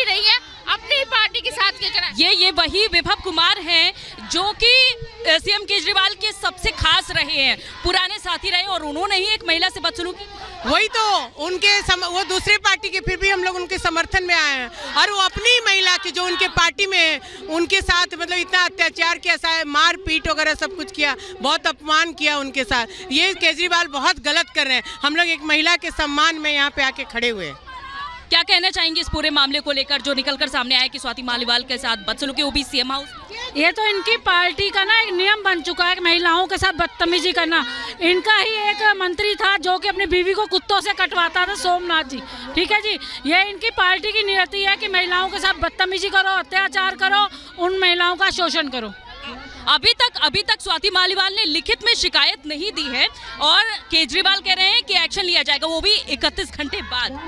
ही नहीं है, अपनी पार्टी के साथ के चला। ये वही विभव कुमार हैं जो कि सीएम केजरीवाल के सबसे खास रहे हैं, पुराने साथी रहे, और उन्होंने ही एक महिला से बदसलूकी। वही तो वो दूसरे पार्टी के, फिर भी हम लोग उनके समर्थन में आए हैं, और वो अपनी महिला की जो उनके पार्टी में है उनके साथ मतलब इतना अत्याचार किया, मार पीट वगैरह सब कुछ किया, बहुत अपमान किया उनके साथ। ये केजरीवाल बहुत गलत कर रहे हैं। हम लोग एक महिला के सम्मान में यहाँ पे आके खड़े हुए हैं। क्या कहना चाहेंगे इस पूरे मामले को लेकर जो निकलकर सामने आया कि स्वाति मालीवाल के साथ बदसलूकी, वो भी सीएम हाउस? ये तो इनकी पार्टी का ना एक नियम बन चुका है, महिलाओं के साथ बदतमीजी करना। इनका ही एक मंत्री था जो कि अपनी बीवी को कुत्तों से कटवाता था, सोमनाथ जी, ठीक है जी। ये इनकी पार्टी की नीति है कि महिलाओं के साथ बदतमीजी करो, अत्याचार करो, उन महिलाओं का शोषण करो। अभी तक स्वाति मालीवाल ने लिखित में शिकायत नहीं दी है, और केजरीवाल कह रहे हैं कि एक्शन लिया जाएगा, वो भी 31 घंटे बाद।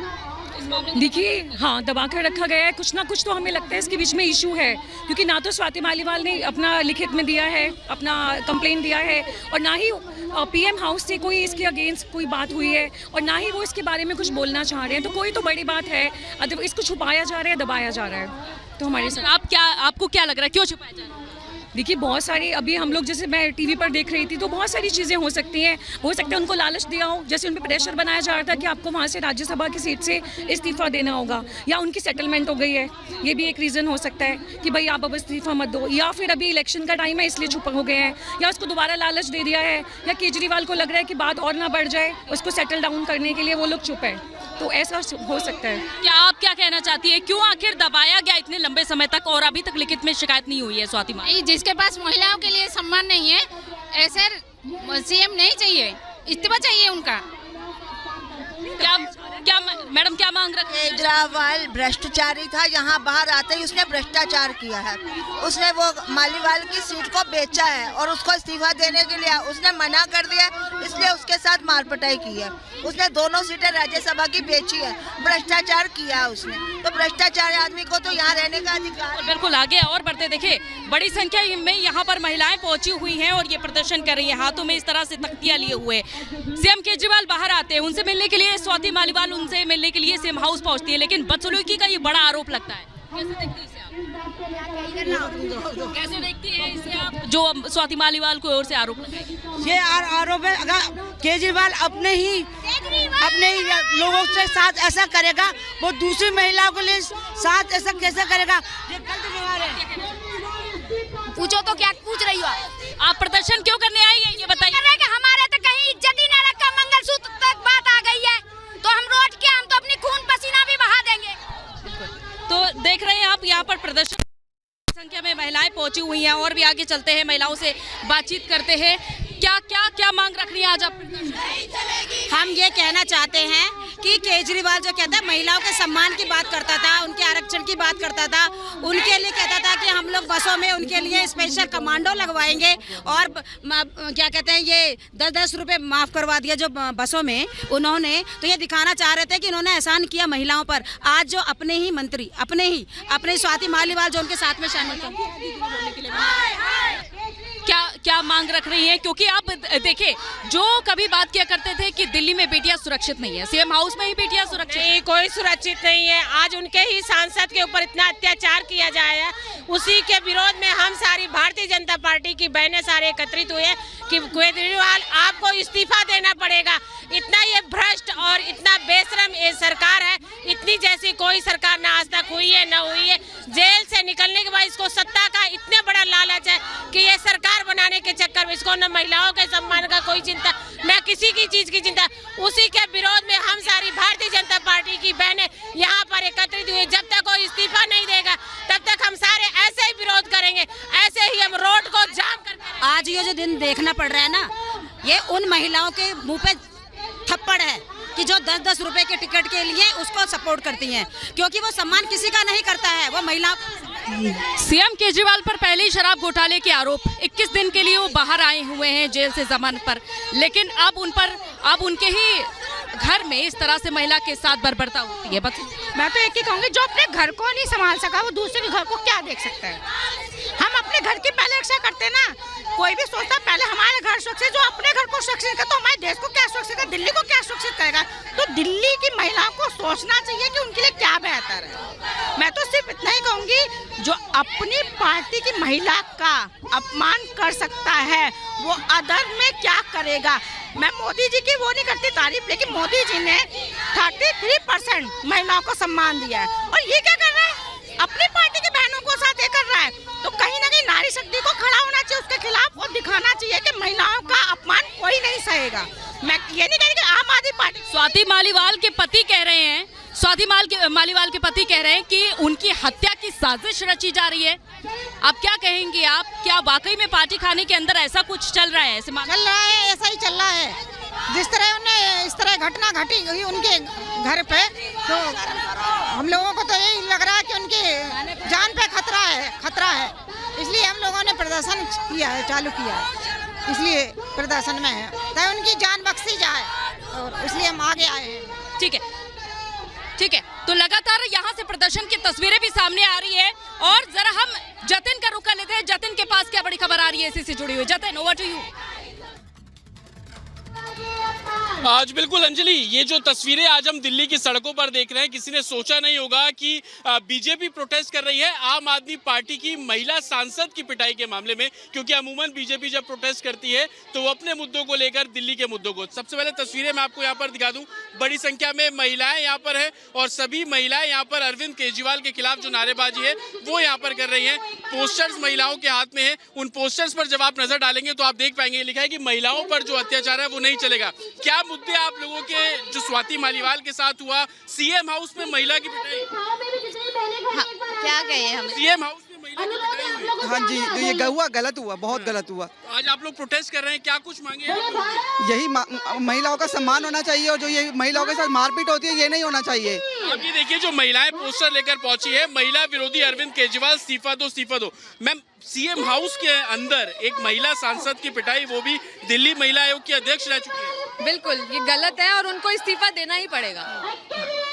देखिए, हाँ, दबा कर रखा गया है, कुछ ना कुछ तो हमें लगता है इसके बीच में इशू है, क्योंकि ना तो स्वाति मालीवाल ने अपना लिखित में दिया है, अपना कंप्लेंट दिया है, और ना ही पीएम हाउस से कोई इसके अगेंस्ट कोई बात हुई है, और ना ही वो इसके बारे में कुछ बोलना चाह रहे हैं। तो कोई तो बड़ी बात है, इसको छुपाया जा रहा है, दबाया जा रहा है। तो हमारे साथ आपको क्या लग रहा है, क्यों छुपाया जा रहा है? देखिए, बहुत सारी, अभी हम लोग जैसे मैं टीवी पर देख रही थी, तो बहुत सारी चीज़ें हो सकती हैं। हो सकता है उनको लालच दिया हो, जैसे उन पर प्रेशर बनाया जा रहा था कि आपको वहाँ से राज्यसभा की सीट से इस्तीफा देना होगा, या उनकी सेटलमेंट हो गई है, ये भी एक रीज़न हो सकता है कि भाई आप अब इस्तीफा मत दो, या फिर अभी इलेक्शन का टाइम है इसलिए चुप हो गए हैं, या उसको दोबारा लालच दे दिया है, या केजरीवाल को लग रहा है कि बात और ना बढ़ जाए, उसको सेटल डाउन करने के लिए वो लोग चुप है। तो ऐसा हो सकता है। क्या आप क्या कहना चाहती है, क्यों आखिर दबाया गया इतने लंबे समय तक, और अभी तक लिखित में शिकायत नहीं हुई है स्वाति मालीवाल? जिसके पास महिलाओं के लिए सम्मान नहीं है, ऐसे सीएम नहीं चाहिए, इस्तीफा चाहिए उनका। क्या मैडम क्या मांग रहे हैं? केजरीवाल भ्रष्टाचारी था, यहाँ बाहर आते ही उसने भ्रष्टाचार किया है। उसने वो मालीवाल की सीट को बेचा है, और उसको इस्तीफा देने के लिए उसने मना कर दिया, इसलिए उसके साथ मारपिटाई की है। उसने दोनों सीटें राज्यसभा की बेची है, भ्रष्टाचार किया है उसने। तो भ्रष्टाचारी आदमी को तो यहाँ रहने का अधिकार। बिल्कुल, आगे और बढ़ते, देखिए बड़ी संख्या में यहाँ पर महिलाएं पहुंची हुई हैं और ये प्रदर्शन कर रही हैं, हाथों में इस तरह से तख्तियां लिए हुए। सीएम केजरीवाल बाहर आते हैं, उनसे मिलने के लिए स्वाति मालीवाल उनसे मिलने के लिए सीएम हाउस पहुंचती है, लेकिन बदसलूकी का ये बड़ा आरोप लगता है। कैसे देखती हैं इसे आप? कैसे देखती हैं इसे आप, जो स्वाति मालीवाल को ओर से आरोप लगाएगी? ये आरोप है, अगर केजरीवाल अपने ही लोगों के साथ ऐसा करेगा, वो दूसरी महिलाओं के लिए साथ ऐसा कैसे करेगा? ये गलत व्यवहार है। पूछो तो क्या पूछ रही हो आप प्रदर्शन क्यों करने आई हैं, ये बताइए। हमारे तो कहीं इज्जत ही न रखा, मंगलसूत्र तक बात आ गई है, तो हम रोड के हम तो अपनी खून पसीना भी बहा देंगे। तो देख रहे हैं आप, यहाँ पर प्रदर्शन संख्या में महिलाएं पहुंची हुई हैं, और भी आगे चलते हैं, महिलाओं से बातचीत करते हैं। क्या मांग रख रही है आज आप? हम ये कहना चाहते हैं कि केजरीवाल जो कहता है महिलाओं के सम्मान की बात करता था, उनके आरक्षण की बात करता था, उनके लिए कहता था कि हम लोग बसों में उनके लिए स्पेशल कमांडो लगवाएंगे, और क्या कहते हैं ये 10-10 रुपए माफ करवा दिया जो बसों में उन्होंने। तो ये दिखाना चाह रहे थे कि इन्होंने एहसान किया महिलाओं पर। आज जो अपने ही मंत्री अपने स्वाति मालीवाल जो उनके साथ में शामिल थे, क्या मांग रख रही हैं? क्योंकि आप देखिए, जो कभी बात किया करते थे कि दिल्ली में बेटियां सुरक्षित नहीं है, सीएम हाउस में ही बेटियां सुरक्षित नहीं, कोई सुरक्षित नहीं है। आज उनके ही सांसद के ऊपर इतना अत्याचार किया जाए, उसी के विरोध में हम सारी भारतीय जनता पार्टी की बहनें सारे एकत्रित हुए कि केजरीवाल आपको इस्तीफा देना पड़ेगा। इतना ये भ्रष्ट और इतना बेशरम ये सरकार है, इतनी जैसी कोई सरकार ना आज तक हुई है, न हुई है। जेल से निकलने के बाद इसको सत्ता का इतना बड़ा लालच है कि ये सरकार बनाने के चक्कर में इसको न महिलाओं के सम्मान का कोई चिंता, न किसी की चीज की चिंता। उसी के विरोध में हम सारी भारतीय जनता पार्टी की बहनें यहाँ पर एकत्रित हुए। जब तक कोई इस्तीफा नहीं देगा तब तक हम सारे ऐसे ही विरोध करेंगे, ऐसे ही हम रोड को जाम करके। आज ये जो दिन देखना पड़ रहा है ना, ये उन महिलाओं के मुंह पे थप्पड़ है कि जो 10-10 रुपए के टिकट के लिए उसको सपोर्ट करती हैं, क्योंकि वो सम्मान किसी का नहीं करता है, वो महिला। सीएम केजरीवाल पर पहले ही शराब घोटाले के आरोप, 21 दिन के लिए वो बाहर आए हुए हैं जेल से जमानत पर, लेकिन अब उनके ही घर में इस तरह से महिला के साथ बर्बरता होती है। बस मैं तो एक ही कहूँगी, जो अपने घर को नहीं संभाल सका वो दूसरे के घर को क्या देख सकता है। हम अपने घर की पहले रक्षा करते ना, कोई भी सोचता पहले हमारे घर सुरक्षित, जो अपने घर को सुरक्षित करे तो हमारे देश को क्या सुरक्षित है, दिल्ली को क्या सुरक्षित करेगा। तो दिल्ली की महिलाओं को सोचना चाहिए कि उनके लिए क्या बेहतर है। मैं तो सिर्फ इतना ही कहूँगी, जो अपनी पार्टी की महिला का अपमान कर सकता है वो अदर में क्या करेगा। मैं मोदी जी की वो नहीं करती तारीफ, लेकिन मोदी जी ने 33% महिलाओं को सम्मान दिया है और ये क्या कर रहा है, अपनी पार्टी की बहनों को साथ ये कर रहा है। तो कहीं ना कहीं नारी शक्ति को खड़ा होना चाहिए उसके खिलाफ और दिखाना चाहिए कि महिलाओं का अपमान कोई नहीं सहेगा। मैं ये नहीं कह रही कि आम आदमी पार्टी। स्वाति मालीवाल के पति कह रहे हैं, मालीवाल के पति कह रहे हैं कि उनकी हत्या की साजिश रची जा रही है। आप क्या कहेंगे, आप क्या वाकई में पार्टी खाने के अंदर ऐसा कुछ चल रहा है? चल रहा है, ऐसा ही चल रहा है। जिस तरह उन्हें इस तरह घटना घटी हुई उनके घर पे, तो हम लोगों को तो यही लग रहा है कि उनकी जान पे खतरा है। इसलिए हम लोगों ने प्रदर्शन किया है, चालू किया है, इसलिए प्रदर्शन में है ताकि उनकी जान बख्शी जाए और इसलिए हम आगे आए हैं। ठीक है, तो लगातार यहाँ से प्रदर्शन की तस्वीरें भी सामने आ रही है और जरा हम जतिन का रुख कर लेते हैं। जतिन के पास क्या बड़ी खबर आ रही है इसी से जुड़ी हुई? Jatin, over to you. आज बिल्कुल अंजलि, ये जो तस्वीरें आज हम दिल्ली की सड़कों पर देख रहे हैं, किसी ने सोचा नहीं होगा कि बीजेपी प्रोटेस्ट कर रही है आम आदमी पार्टी की महिला सांसद की पिटाई के मामले में, क्योंकि अमूमन बीजेपी जब प्रोटेस्ट करती है तो वो अपने मुद्दों को लेकर दिल्ली के मुद्दों को। सबसे पहले तस्वीरें मैं आपको यहाँ पर दिखा दूं, बड़ी संख्या में महिलाएं यहाँ पर है और सभी महिलाएं यहाँ पर अरविंद केजरीवाल के खिलाफ जो नारेबाजी है वो यहाँ पर कर रही है। पोस्टर्स महिलाओं के हाथ में है, उन पोस्टर्स पर जब आप नजर डालेंगे तो आप देख पाएंगे लिखा है कि महिलाओं पर जो अत्याचार है वो नहीं चलेगा। क्या मुद्दे आप लोगों के जो स्वाति मालीवाल के साथ हुआ, सीएम हाउस में महिला की पिटाई? हाँ, क्या कहे हम? सीएम हाउस में महिला की पिटाई हुई। हाँ जी, तो ये हुआ गलत हुआ, बहुत गलत हुआ। आज आप लोग प्रोटेस्ट कर रहे हैं, क्या कुछ मांगे हैं? यही महिलाओं का सम्मान होना चाहिए और जो ये महिलाओं के साथ मारपीट होती है ये नहीं होना चाहिए। अब ये देखिए जो महिलाएं पोस्टर लेकर पहुंची है, महिला विरोधी अरविंद केजरीवाल इस्तीफा दो। मैम, सीएम हाउस के अंदर एक महिला सांसद की पिटाई, वो भी दिल्ली महिला आयोग की अध्यक्ष रह चुकी है। बिल्कुल, ये गलत है और उनको इस्तीफा देना ही पड़ेगा।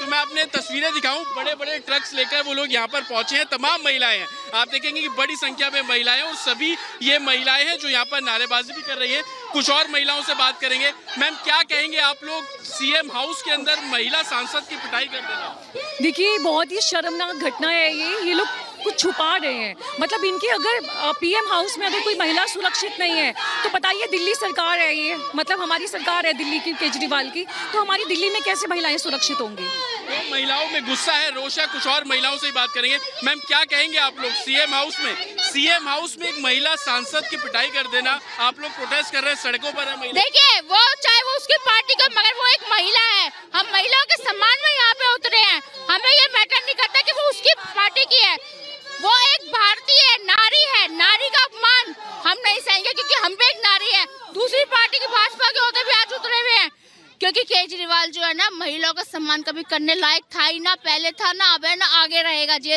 तो मैं अपने तस्वीरें दिखाऊं, बड़े बड़े ट्रक्स लेकर वो लोग यहाँ पर पहुंचे हैं, तमाम महिलाएं हैं। आप देखेंगे कि बड़ी संख्या में महिलाएं और सभी ये महिलाएं हैं जो यहाँ पर नारेबाजी भी कर रही है। कुछ और महिलाओं से बात करेंगे। मैम, क्या कहेंगे आप लोग, सीएम हाउस के अंदर महिला सांसद की पिटाई कर देना? देखिए, बहुत ही शर्मनाक घटना है ये लोग कुछ छुपा रहे हैं। मतलब इनकी अगर पीएम हाउस में अगर कोई महिला सुरक्षित नहीं है तो बताइए, दिल्ली सरकार है ये, मतलब हमारी सरकार है दिल्ली की, केजरीवाल की, तो हमारी दिल्ली में कैसे महिलाएं सुरक्षित होंगी? तो महिलाओं में गुस्सा है, रोष है। कुछ और महिलाओं से ही बात करेंगे। मैम, क्या कहेंगे आप लोग, सीएम हाउस में एक महिला सांसद की पिटाई कर देना, आप लोग प्रोटेस्ट कर रहे हैं, सड़कों पर है महिला। देखिए, वो चाहे वो उसकी पार्टी का, मगर वो एक महिला है। हम महिलाओं के सम्मान में यहाँ पे उतरे हैं। हमें ये मैटर नहीं करता कि वो उसकी पार्टी की है, वो एक भारतीय नारी है। नारी का अपमान हम नहीं सहेंगे, क्योंकि हम भी एक नारी है। दूसरी पार्टी की भाजपा के होते भी आज उतरे हुए हैं, क्योंकि केजरीवाल जो है ना, महिलाओं का सम्मान कभी करने लायक था ही ना, पहले था ना, अब है ना, आगे रहेगा।